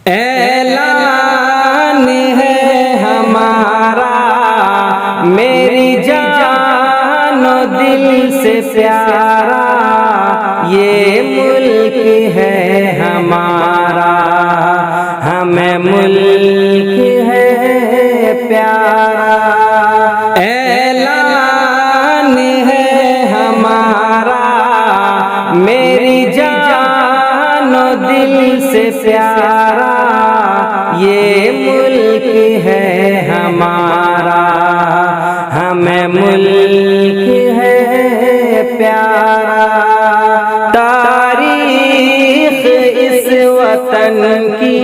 اعلان ہے ہمارا میری جان و دل سے پیارا، یہ ملک ہے ہمارا، ہمیں ملک ہے پیارا۔ اعلان ہے ہمارا میری جان و دل سے پیارا، یہ ملک ہے ہمارا، ہمیں ملک ہے پیارا۔ تاریخ اس وطن کی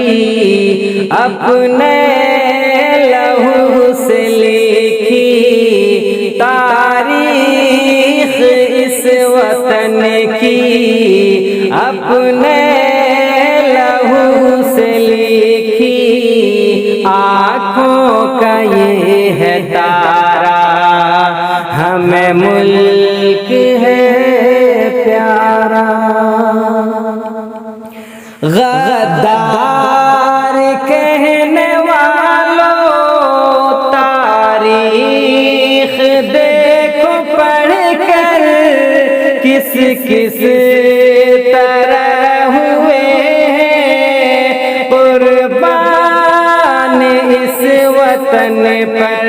اپنے لہو سے لکھی، تاریخ اس وطن کی اپنے لہو سے لکھی، آنکھوں کا یہ ہے تارا، ہمیں ملک ہے پیارا۔ غدار کہنے والوں تاریخ دیکھو پڑھ کر، کس کس طرح ہوئے ہیں قربان اس وطن پر۔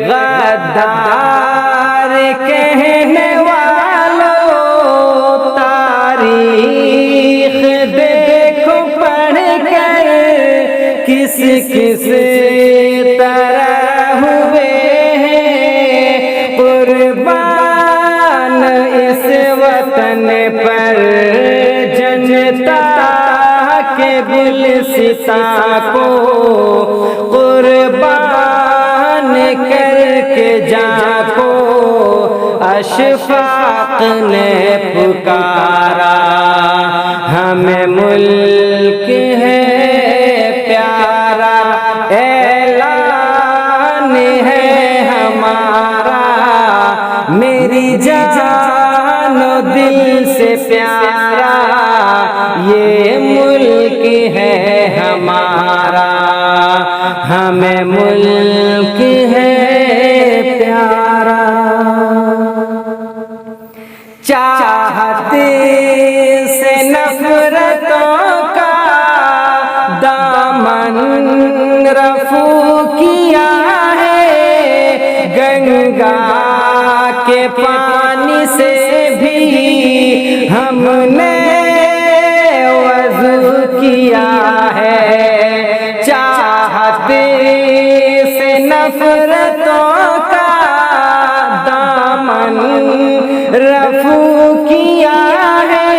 غدار کہنے والوں تاریخ دیکھو پڑھ کر، کس کس طرح ہوئے ہیں قربان اس وطن پر۔ جنتا کے گلستاں کو قربان کر کے جاں کو اشفاق نے پکارا، ہمیں ملک ہے پیارا۔ اعلان ہے ہمارا میری جان و دل سے پیارا، یہ ملک ہے ہمارا، ہمیں ملک ہے پیارا۔ چاہت سے نفرتوں کا دامن رفو کیا ہے، گنگا کے پانی سے بھی ہم نے وضو کیا ہے۔ چاہت سے نفرتوں کا دامن رفو کیا ہے،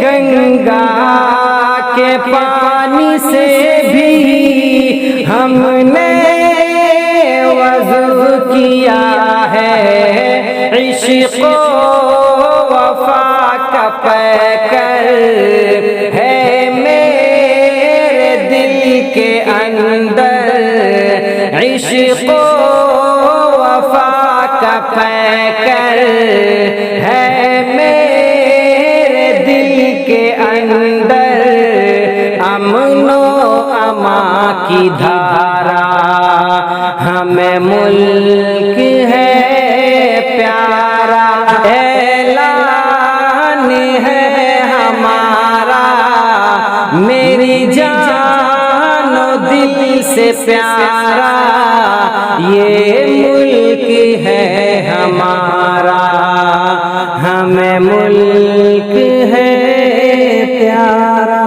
گنگا کے پانی سے بھی ہم نے وضو کیا ہے۔ عشق و وفا کا پیکر ہے میرے دل کے اندر، عشق و وفا کا پیکر ہے میرے دل کے اندر، امن و امان کی دھارا، ہمیں ملک ہے پیارا۔ اعلان ہے ہمارا میری جان و دل سے پیارا، یہ ملک ہے ہمارا، ہمیں ملک ہے پیارا۔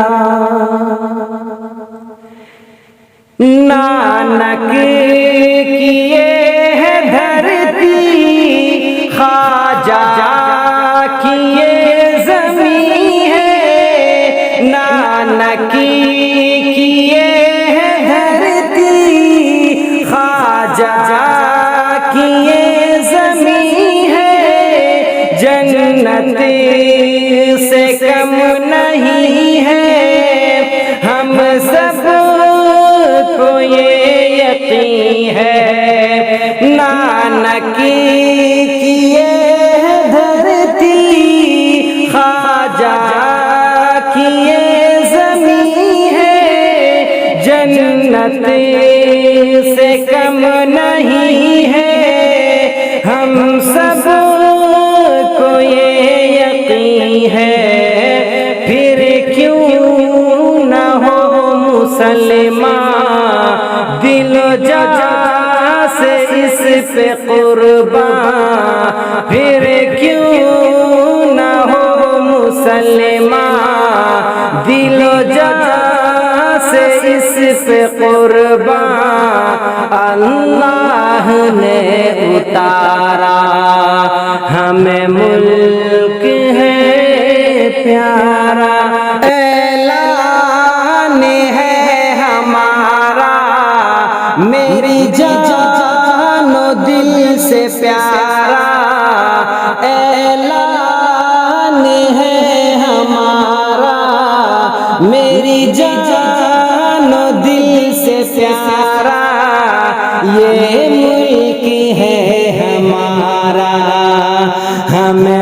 نانک کیے ہے دھرتی، خواجہ کیے زمین ہے، نانک کیے ہے دھرتی، خواجہ کیے زمین ہے، جنت سے کم نہیں ہے، ہم سب کو یہ یقین ہے۔ نانک کیے دھرتی، خواجہ کیے زمین ہے، جنت سے کم نہیں ہے، ہم سب کو یہ یقین ہے، پھر کیوں نہ ہو مسلمان دل و جان سے اس پہ قربان، پھر کیوں نہ ہو مسلمان دل و جان سے اس پہ قربان۔ اللہ نے اتارا ہمیں ملک ہے پیارا، اعلان ہے ہمارا میری جان و دل سے پیارا، اعلان ہے ہمارا میری جان و دل سے پیارا، یہ ملک ہے ہمارا، ہمیں